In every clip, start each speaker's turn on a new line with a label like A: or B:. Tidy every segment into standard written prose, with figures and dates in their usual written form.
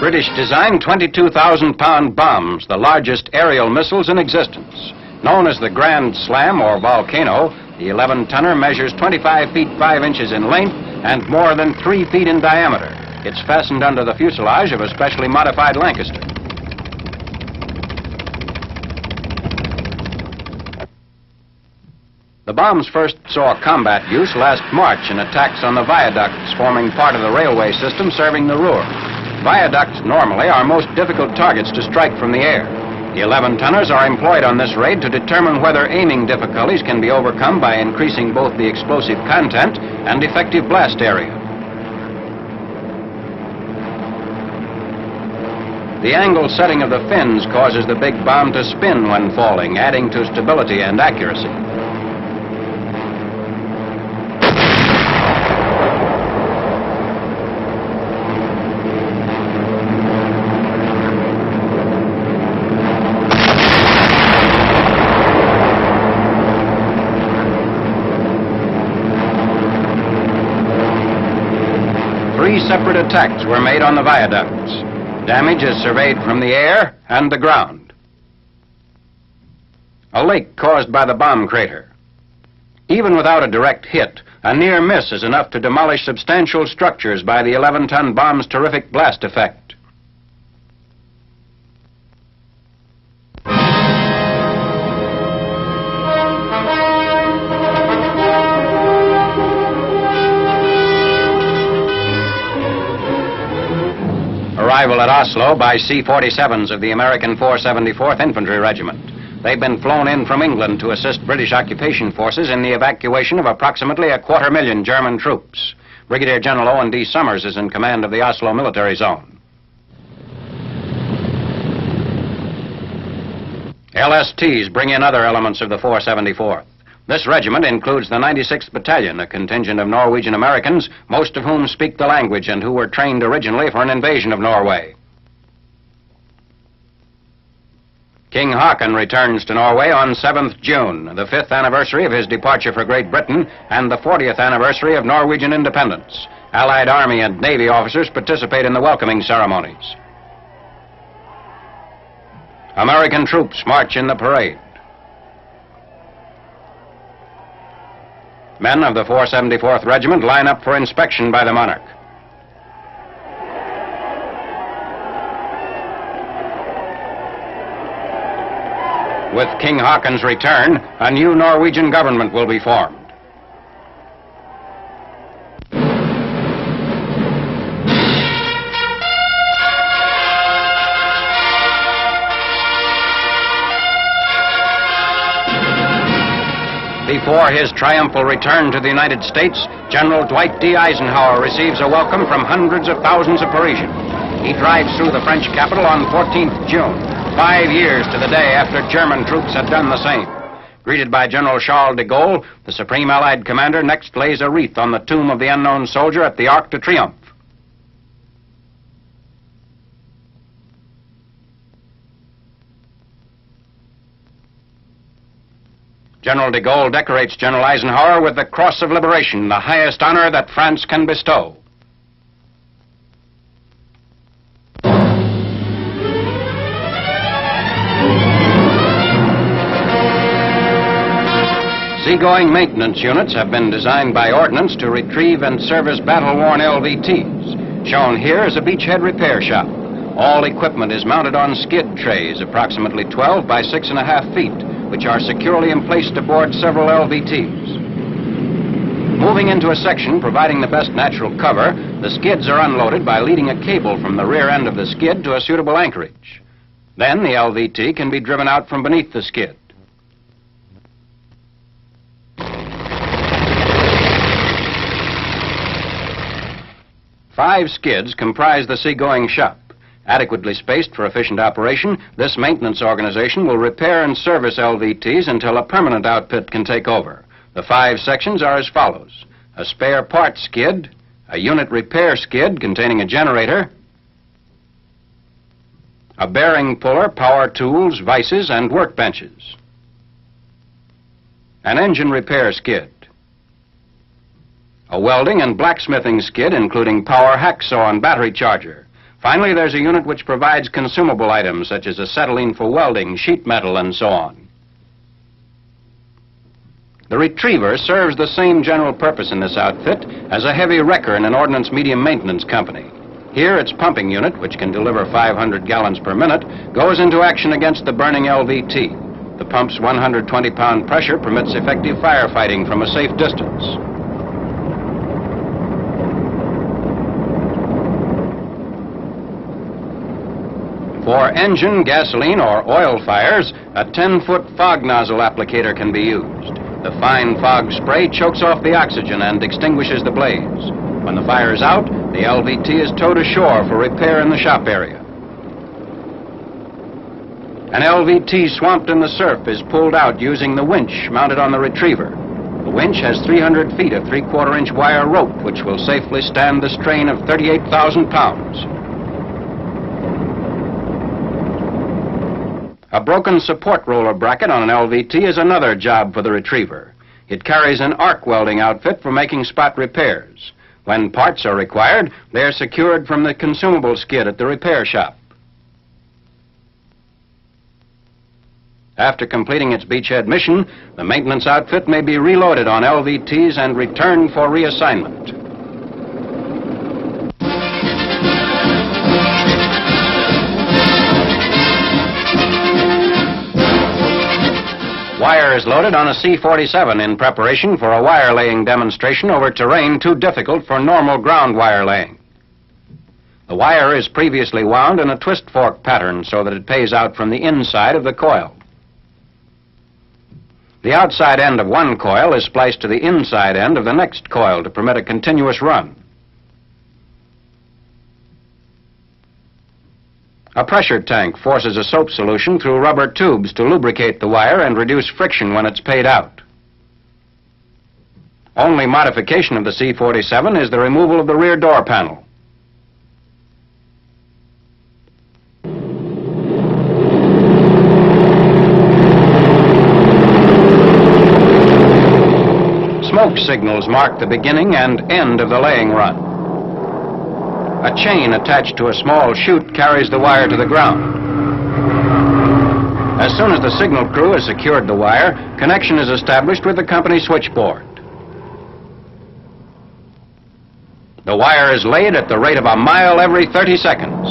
A: British designed 22,000-pound bombs, the largest aerial missiles in existence. Known as the Grand Slam or Volcano, the 11-tonner measures 25 feet 5 inches in length and more than 3 feet in diameter. It's fastened under the fuselage of a specially modified Lancaster. The bombs first saw combat use last March in attacks on the viaducts forming part of the railway system serving the Ruhr. Viaducts normally are most difficult targets to strike from the air. The 11-tonners are employed on this raid to determine whether aiming difficulties can be overcome by increasing both the explosive content and effective blast area. The angle setting of the fins causes the big bomb to spin when falling, adding to stability and accuracy. Three separate attacks were made on the viaducts. Damage is surveyed from the air and the ground. A lake caused by the bomb crater. Even without a direct hit, a near miss is enough to demolish substantial structures by the 11-ton bomb's terrific blast effect. Arrival at Oslo by C-47s of the American 474th Infantry Regiment. They've been flown in from England to assist British occupation forces in the evacuation of approximately 250,000 German troops. Brigadier General Owen D. Summers is in command of the Oslo military zone. LSTs bring in other elements of the 474th. This regiment includes the 96th Battalion, a contingent of Norwegian Americans, most of whom speak the language and who were trained originally for an invasion of Norway. King Haakon returns to Norway on 7th June, the 5th anniversary of his departure for Great Britain and the 40th anniversary of Norwegian independence. Allied Army and Navy officers participate in the welcoming ceremonies. American troops march in the parade. Men of the 474th Regiment line up for inspection by the monarch. With King Haakon's return, a new Norwegian government will be formed. Before his triumphal return to the United States, General Dwight D. Eisenhower receives a welcome from hundreds of thousands of Parisians. He drives through the French capital on 14th June, 5 years to the day after German troops had done the same. Greeted by General Charles de Gaulle, the Supreme Allied Commander next lays a wreath on the tomb of the unknown soldier at the Arc de Triomphe. General de Gaulle decorates General Eisenhower with the Cross of Liberation, the highest honor that France can bestow. Seagoing maintenance units have been designed by ordnance to retrieve and service battle-worn LVTs. Shown here is a beachhead repair shop. All equipment is mounted on skid trays, approximately 12 by 6.5 feet, which are securely emplaced aboard several LVTs. Moving into a section providing the best natural cover, the skids are unloaded by leading a cable from the rear end of the skid to a suitable anchorage. Then the LVT can be driven out from beneath the skid. Five skids comprise the seagoing shop. Adequately spaced for efficient operation, this maintenance organization will repair and service LVTs until a permanent outfit can take over. The 5 sections are as follows: a spare parts skid, a unit repair skid containing a generator, a bearing puller, power tools, vices, and workbenches, an engine repair skid, a welding and blacksmithing skid including power hacksaw and battery charger, Finally, there's a unit which provides consumable items such as acetylene for welding, sheet metal, and so on. The retriever serves the same general purpose in this outfit as a heavy wrecker in an ordnance medium maintenance company. Here, its pumping unit, which can deliver 500 gallons per minute, goes into action against the burning LVT. The pump's 120-pound pressure permits effective firefighting from a safe distance. For engine, gasoline, or oil fires, a 10-foot fog nozzle applicator can be used. The fine fog spray chokes off the oxygen and extinguishes the blaze. When the fire is out, the LVT is towed ashore for repair in the shop area. An LVT swamped in the surf is pulled out using the winch mounted on the retriever. The winch has 300 feet of 3/4-inch wire rope, which will safely stand the strain of 38,000 pounds. A broken support roller bracket on an LVT is another job for the retriever. It carries an arc welding outfit for making spot repairs. When parts are required, they are secured from the consumable skid at the repair shop. After completing its beachhead mission, the maintenance outfit may be reloaded on LVTs and returned for reassignment. Wire is loaded on a C-47 in preparation for a wire laying demonstration over terrain too difficult for normal ground wire laying. The wire is previously wound in a twist fork pattern so that it pays out from the inside of the coil. The outside end of one coil is spliced to the inside end of the next coil to permit a continuous run. A pressure tank forces a soap solution through rubber tubes to lubricate the wire and reduce friction when it's paid out. Only modification of the C-47 is the removal of the rear door panel. Smoke signals mark the beginning and end of the laying run. A chain attached to a small chute carries the wire to the ground. As soon as the signal crew has secured the wire, connection is established with the company switchboard. The wire is laid at the rate of a mile every 30 seconds.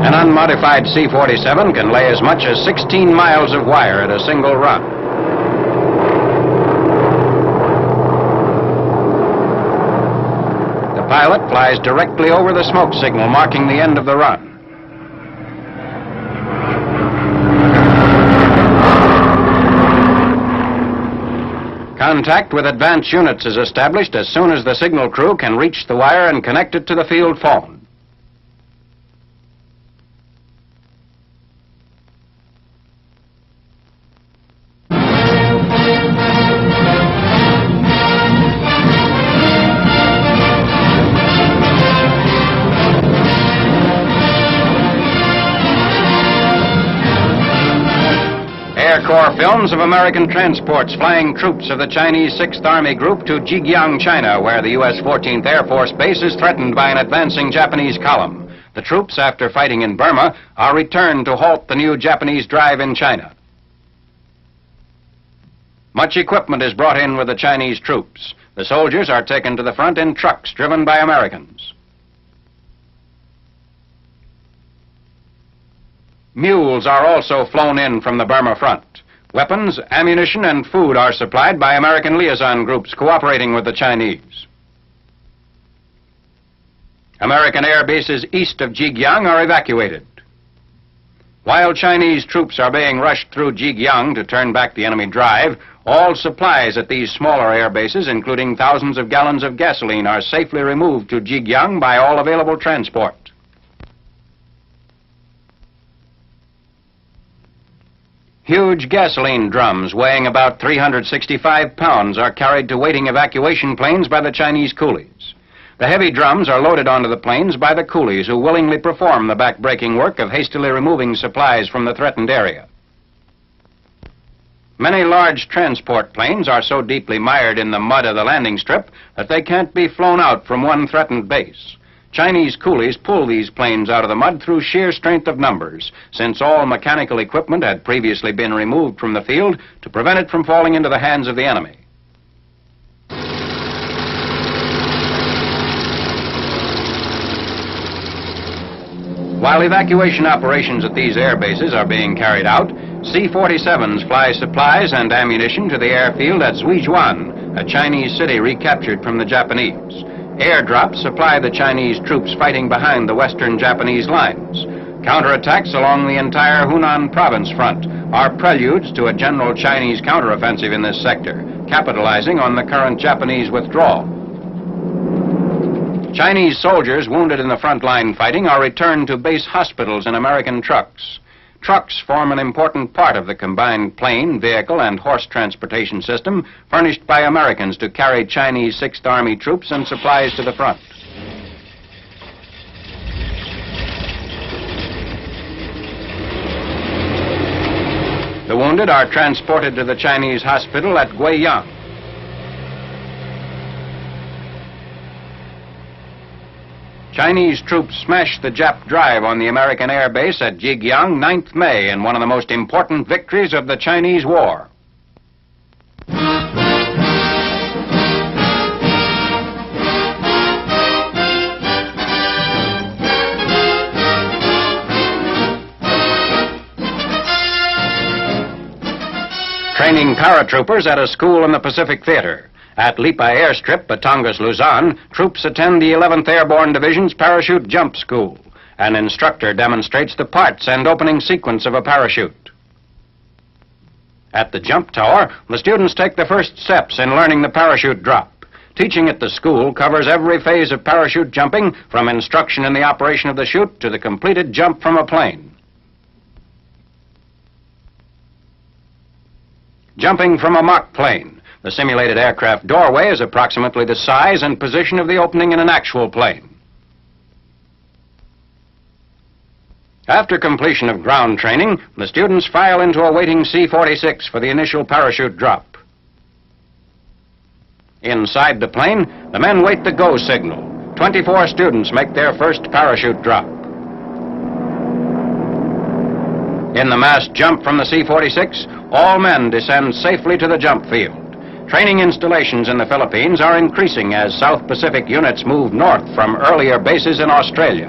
A: An unmodified C-47 can lay as much as 16 miles of wire at a single run. The pilot flies directly over the smoke signal marking the end of the run. Contact with advance units is established as soon as the signal crew can reach the wire and connect it to the field phone. Air Corps films of American transports flying troops of the Chinese 6th Army Group to Jigyang, China, where the U.S. 14th Air Force Base is threatened by an advancing Japanese column. The troops, after fighting in Burma, are returned to halt the new Japanese drive in China. Much equipment is brought in with the Chinese troops. The soldiers are taken to the front in trucks driven by Americans. Mules are also flown in from the Burma front. Weapons, ammunition, and food are supplied by American liaison groups cooperating with the Chinese. American air bases east of Jigyang are evacuated. While Chinese troops are being rushed through Jigyang to turn back the enemy drive, all supplies at these smaller air bases, including thousands of gallons of gasoline, are safely removed to Jigyang by all available transport. Huge gasoline drums weighing about 365 pounds are carried to waiting evacuation planes by the Chinese coolies. The heavy drums are loaded onto the planes by the coolies who willingly perform the back-breaking work of hastily removing supplies from the threatened area. Many large transport planes are so deeply mired in the mud of the landing strip that they can't be flown out from one threatened base. Chinese coolies pull these planes out of the mud through sheer strength of numbers, since all mechanical equipment had previously been removed from the field to prevent it from falling into the hands of the enemy. While evacuation operations at these air bases are being carried out, C-47s fly supplies and ammunition to the airfield at Zhuijuan, a Chinese city recaptured from the Japanese. Airdrops supply the Chinese troops fighting behind the western Japanese lines. Counterattacks along the entire Hunan province front are preludes to a general Chinese counteroffensive in this sector, capitalizing on the current Japanese withdrawal. Chinese soldiers wounded in the frontline fighting are returned to base hospitals in American trucks. Trucks form an important part of the combined plane, vehicle, and horse transportation system furnished by Americans to carry Chinese 6th Army troops and supplies to the front. The wounded are transported to the Chinese hospital at Guiyang. Chinese troops smashed the Jap drive on the American air base at Jigyang 9th May in one of the most important victories of the Chinese War. Training paratroopers at a school in the Pacific Theater. At Lipa Airstrip, Batangas, Luzon, troops attend the 11th Airborne Division's Parachute Jump School. An instructor demonstrates the parts and opening sequence of a parachute. At the jump tower, the students take the first steps in learning the parachute drop. Teaching at the school covers every phase of parachute jumping, from instruction in the operation of the chute to the completed jump from a plane. Jumping from a mock plane. The simulated aircraft doorway is approximately the size and position of the opening in an actual plane. After completion of ground training, the students file into a waiting C-46 for the initial parachute drop. Inside the plane, the men wait the go signal. 24 students make their first parachute drop. In the mass jump from the C-46, all men descend safely to the jump field. Training installations in the Philippines are increasing as South Pacific units move north from earlier bases in Australia.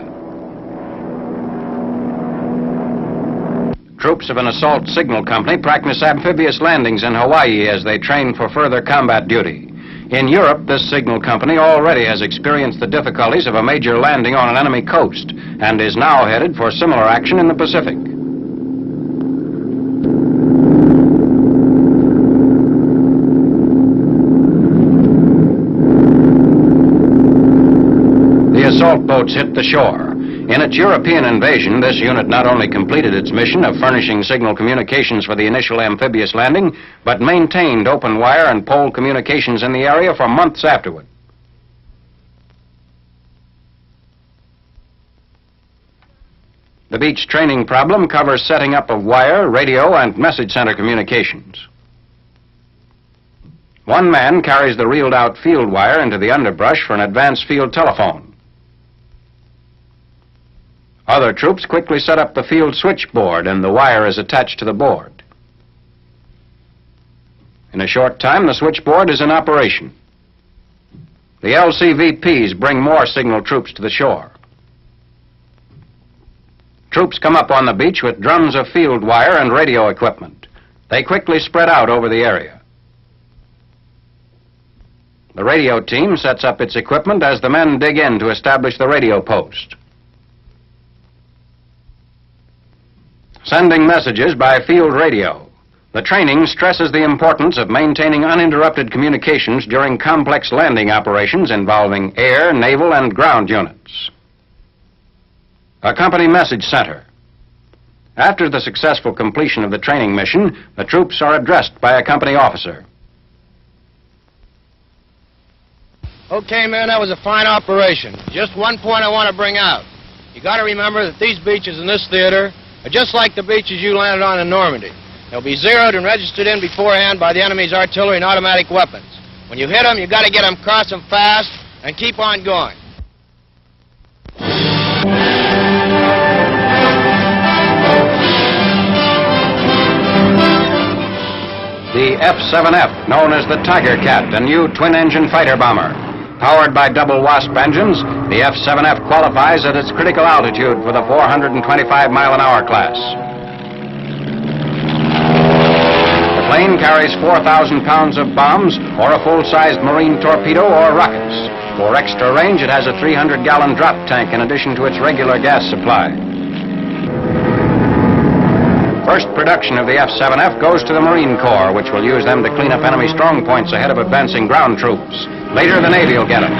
A: Troops of an assault signal company practice amphibious landings in Hawaii as they train for further combat duty. In Europe, this signal company already has experienced the difficulties of a major landing on an enemy coast and is now headed for similar action in the Pacific. The assault boats hit the shore. In its European invasion, this unit not only completed its mission of furnishing signal communications for the initial amphibious landing, but maintained open wire and pole communications in the area for months afterward. The beach training problem covers setting up of wire, radio, and message center communications. One man carries the reeled-out field wire into the underbrush for an advanced field telephone. Other troops quickly set up the field switchboard, and the wire is attached to the board. In a short time, the switchboard is in operation. The LCVPs bring more signal troops to the shore. Troops come up on the beach with drums of field wire and radio equipment. They quickly spread out over the area. The radio team sets up its equipment as the men dig in to establish the radio post. Sending messages by field radio. The training stresses the importance of maintaining uninterrupted communications during complex landing operations involving air, naval, and ground units. A company message center. After the successful completion of the training mission, the troops are addressed by a company officer.
B: Okay, man, that was a fine operation. Just one point I want to bring out. You got to remember that these beaches in this theater are just like the beaches you landed on in Normandy. They'll be zeroed and registered in beforehand by the enemy's artillery and automatic weapons. When you hit them, you got to get them across them fast and keep on going.
A: The F-7F, known as the Tiger Cat, a new twin-engine fighter bomber. Powered by double Wasp engines, the F-7F qualifies at its critical altitude for the 425-mile-an-hour class. The plane carries 4,000 pounds of bombs or a full-sized marine torpedo or rockets. For extra range, it has a 300-gallon drop tank in addition to its regular gas supply. First production of the F-7F goes to the Marine Corps, which will use them to clean up enemy strong points ahead of advancing ground troops. Later, the Navy will get them.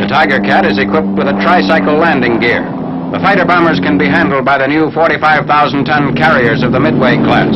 A: The Tiger Cat is equipped with a tricycle landing gear. The fighter bombers can be handled by the new 45,000-ton carriers of the Midway class.